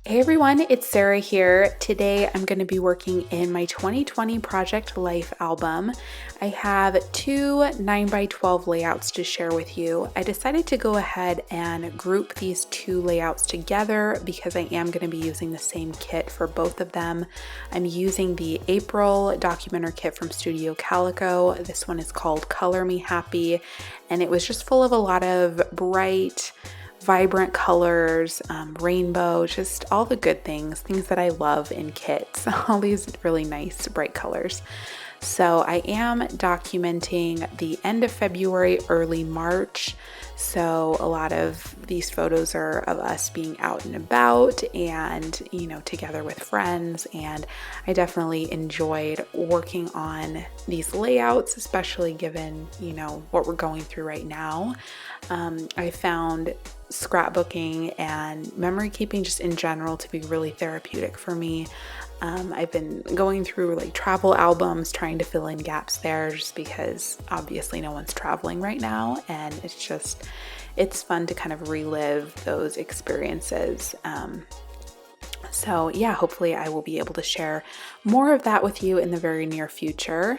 Hey everyone, it's Sarah here. Today I'm going to be working in my 2020 Project Life album. I have two 9x12 layouts to share with you. I decided to go ahead and group these two layouts together because I am going to be using the same kit for both of them. I'm using the April Documenter kit from Studio Calico. This one is called Color Me Happy, and it was just full of a lot of bright, vibrant colors, rainbow, just all the good things that I love in kits, all these really nice bright colors. So I am documenting the end of February, early March. So a lot of these photos are of us being out and about and, together with friends. And I definitely enjoyed working on these layouts, especially given, what we're going through right now. I found scrapbooking and memory keeping just in general to be really therapeutic for me. I've been going through like travel albums, trying to fill in gaps there just because obviously no one's traveling right now. And it's fun to kind of relive those experiences. So yeah, hopefully I will be able to share more of that with you in the very near future.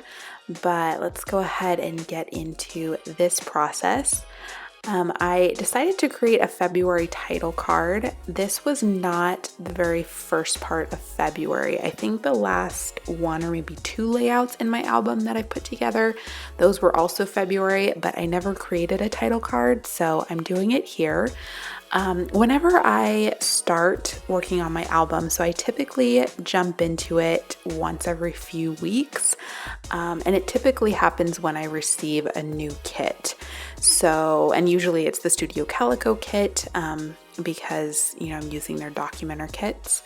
But let's go ahead and get into this process. I decided to create a February title card. This was not the very first part of February. I think the last one or maybe two layouts in my album that I put together, those were also February, but I never created a title card, so I'm doing it here. Whenever I start working on my album, so I typically jump into it once every few weeks, and it typically happens when I receive a new kit. So, and usually it's the Studio Calico kit, because, I'm using their Documenter kits.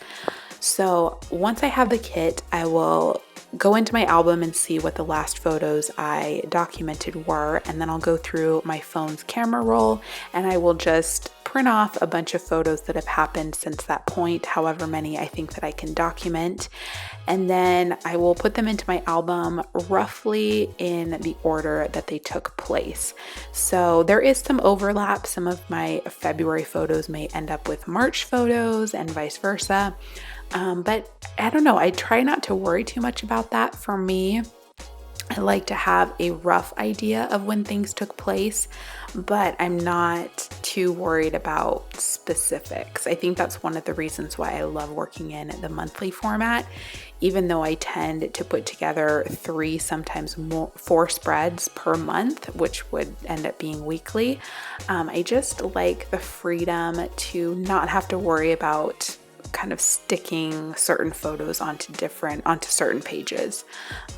So once I have the kit, I will go into my album and see what the last photos I documented were, and then I'll go through my phone's camera roll and I will just print off a bunch of photos that have happened since that point, however many I think that I can document, and then I will put them into my album roughly in the order that they took place. So there is some overlap. Some of my February photos may end up with March photos and vice versa. But I don't know, I try not to worry too much about that. For me, I like to have a rough idea of when things took place, but I'm not too worried about specifics. I think that's one of the reasons why I love working in the monthly format, even though I tend to put together 3, sometimes 4 spreads per month, which would end up being weekly. I just like the freedom to not have to worry about kind of sticking certain photos onto certain pages.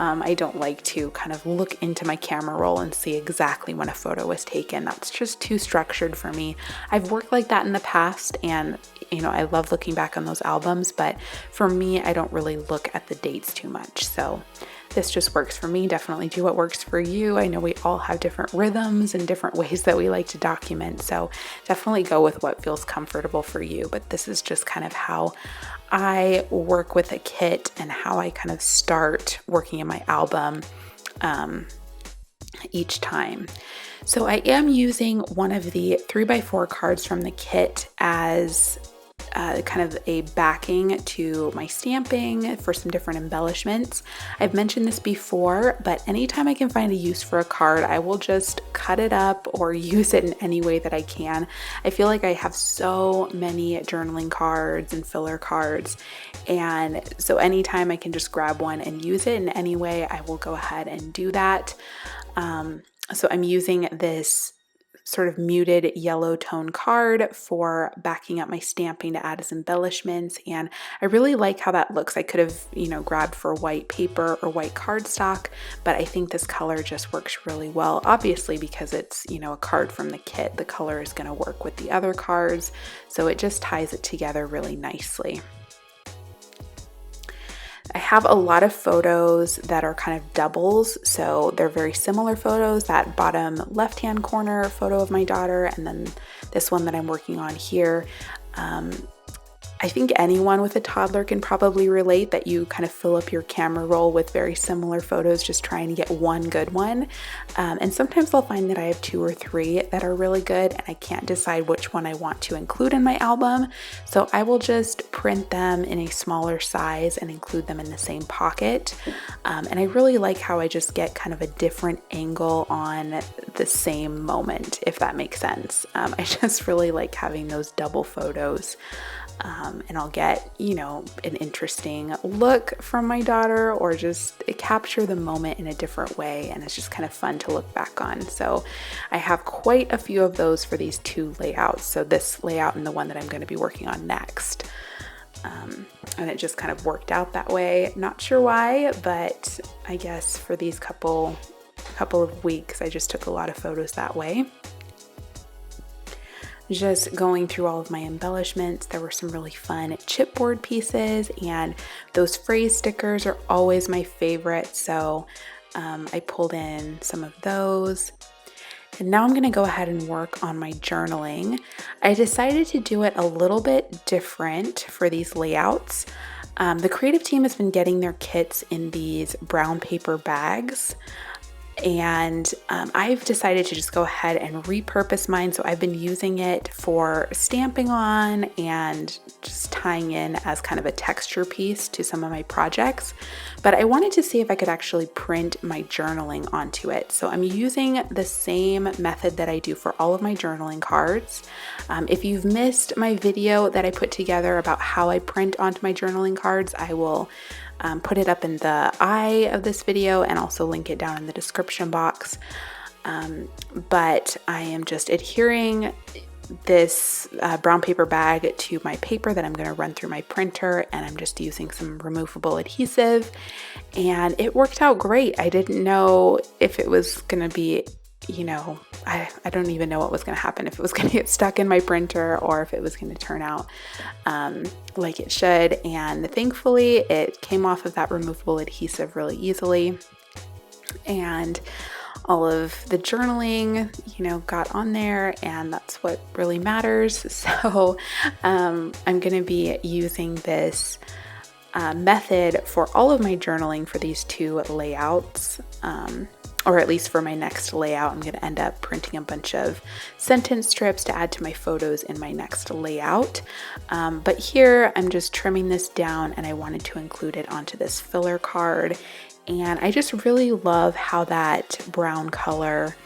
I don't like to kind of look into my camera roll and see exactly when a photo was taken. That's just too structured for me. I've worked like that in the past, and I love looking back on those albums, but for me, I don't really look at the dates too much. So this just works for me. Definitely do what works for you. I know we all have different rhythms and different ways that we like to document, so definitely go with what feels comfortable for you. But this is just kind of how I work with a kit and how I kind of start working in my album each time. So I am using one of the 3x4 cards from the kit as kind of a backing to my stamping for some different embellishments. I've mentioned this before, but anytime I can find a use for a card, I will just cut it up or use it in any way that I can. I feel like I have so many journaling cards and filler cards, and so anytime I can just grab one and use it in any way, I will go ahead and do that. So I'm using this sort of muted yellow tone card for backing up my stamping to add as embellishments, and I really like how that looks. I could have grabbed for white paper or white cardstock, but I think this color just works really well, obviously because it's a card from the kit. The color is going to work with the other cards, so it just ties it together really nicely. I have a lot of photos that are kind of doubles, so they're very similar photos. That bottom left-hand corner photo of my daughter, and then this one that I'm working on here. I think anyone with a toddler can probably relate that you kind of fill up your camera roll with very similar photos, just trying to get one good one. And sometimes I'll find that I have 2 or 3 that are really good and I can't decide which one I want to include in my album. So I will just print them in a smaller size and include them in the same pocket. And I really like how I just get kind of a different angle on the same moment, if that makes sense. I just really like having those double photos. And I'll get, an interesting look from my daughter, or just capture the moment in a different way. And it's just kind of fun to look back on. So I have quite a few of those for these 2 layouts. So this layout and the one that I'm going to be working on next. And it just kind of worked out that way. Not sure why, but I guess for these couple of weeks, I just took a lot of photos that way. Just going through all of my embellishments, there were some really fun chipboard pieces, and those phrase stickers are always my favorite, so I pulled in some of those. And now I'm going to go ahead and work on my journaling. I decided to do it a little bit different for these layouts. The creative team has been getting their kits in these brown paper bags. And I've decided to just go ahead and repurpose mine. So I've been using it for stamping on and just tying in as kind of a texture piece to some of my projects. But I wanted to see if I could actually print my journaling onto it. So I'm using the same method that I do for all of my journaling cards. If you've missed my video that I put together about how I print onto my journaling cards, I will put it up in the eye of this video and also link it down in the description box. But I am just adhering this brown paper bag to my paper that I'm going to run through my printer, and I'm just using some removable adhesive, and it worked out great. I didn't know if it was going to be, I don't even know what was going to happen, if it was going to get stuck in my printer or if it was going to turn out like it should. And thankfully it came off of that removable adhesive really easily. And all of the journaling, got on there, and that's what really matters. So I'm going to be using this method for all of my journaling for these 2 layouts. Or at least for my next layout, I'm going to end up printing a bunch of sentence strips to add to my photos in my next layout. But here I'm just trimming this down, and I wanted to include it onto this filler card. And I just really love how that brown color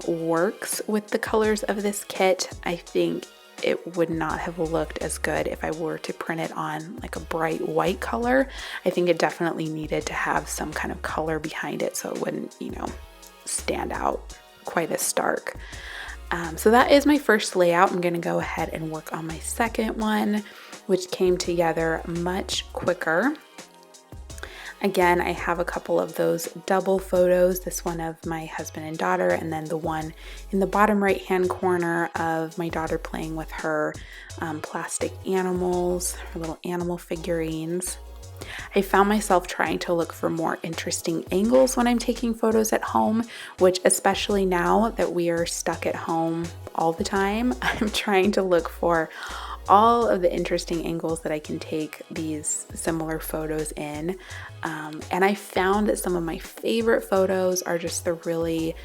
works with the colors of this kit. I think it would not have looked as good if I were to print it on like a bright white color. I think it definitely needed to have some kind of color behind it so it wouldn't, stand out quite as stark. So that is my first layout. I'm going to go ahead and work on my second one, which came together much quicker. Again, I have a couple of those double photos, this one of my husband and daughter, and then the one in the bottom right hand corner of my daughter playing with her plastic animals, her little animal figurines. I found myself trying to look for more interesting angles when I'm taking photos at home, which especially now that we are stuck at home all the time, I'm trying to look for all of the interesting angles that I can take these similar photos in. And I found that some of my favorite photos are just the really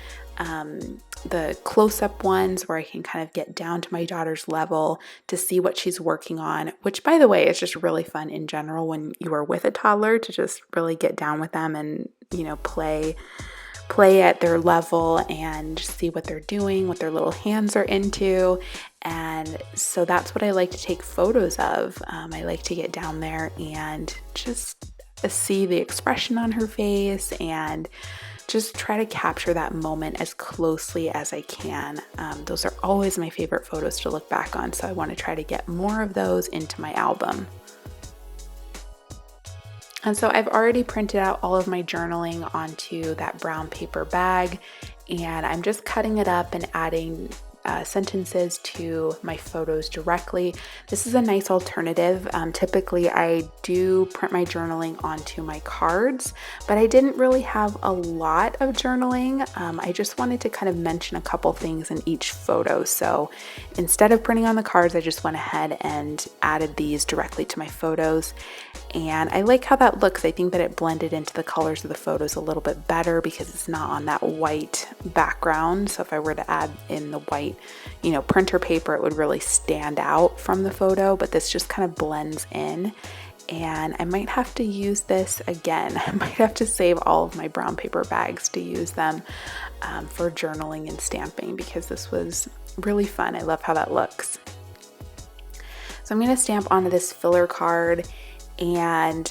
the close-up ones where I can kind of get down to my daughter's level to see what she's working on, which, by the way, is just really fun in general when you are with a toddler, to just really get down with them and, play at their level and see what they're doing, what their little hands are into. And so that's what I like to take photos of. I like to get down there and just see the expression on her face and just try to capture that moment as closely as I can. Those are always my favorite photos to look back on, so I want to try to get more of those into my album. And so I've already printed out all of my journaling onto that brown paper bag, and I'm just cutting it up and adding sentences to my photos directly. This is a nice alternative. Typically, I do print my journaling onto my cards, but I didn't really have a lot of journaling. I just wanted to kind of mention a couple things in each photo. So instead of printing on the cards, I just went ahead and added these directly to my photos. And I like how that looks. I think that it blended into the colors of the photos a little bit better because it's not on that white background. So if I were to add in the white, printer paper, it would really stand out from the photo, but this just kind of blends in. And I might have to use this again. I might have to save all of my brown paper bags to use them for journaling and stamping because this was really fun. I love how that looks. So I'm going to stamp onto this filler card, and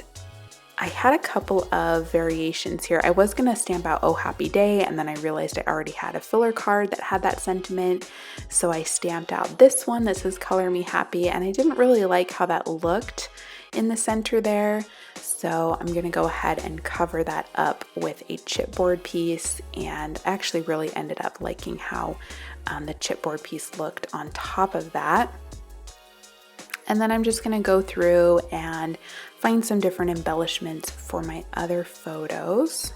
I had a couple of variations here. I was going to stamp out "Oh Happy Day," and then I realized I already had a filler card that had that sentiment. So I stamped out this one that says "Color Me Happy," and I didn't really like how that looked in the center there. So I'm going to go ahead and cover that up with a chipboard piece, and I actually really ended up liking how the chipboard piece looked on top of that. And then I'm just going to go through and find some different embellishments for my other photos.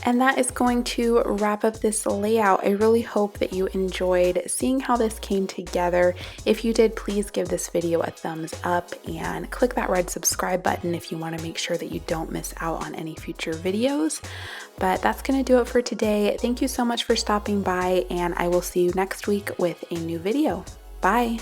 And that is going to wrap up this layout. I really hope that you enjoyed seeing how this came together. If you did, please give this video a thumbs up and click that red subscribe button if you want to make sure that you don't miss out on any future videos. But that's going to do it for today. Thank you so much for stopping by, and I will see you next week with a new video. Bye.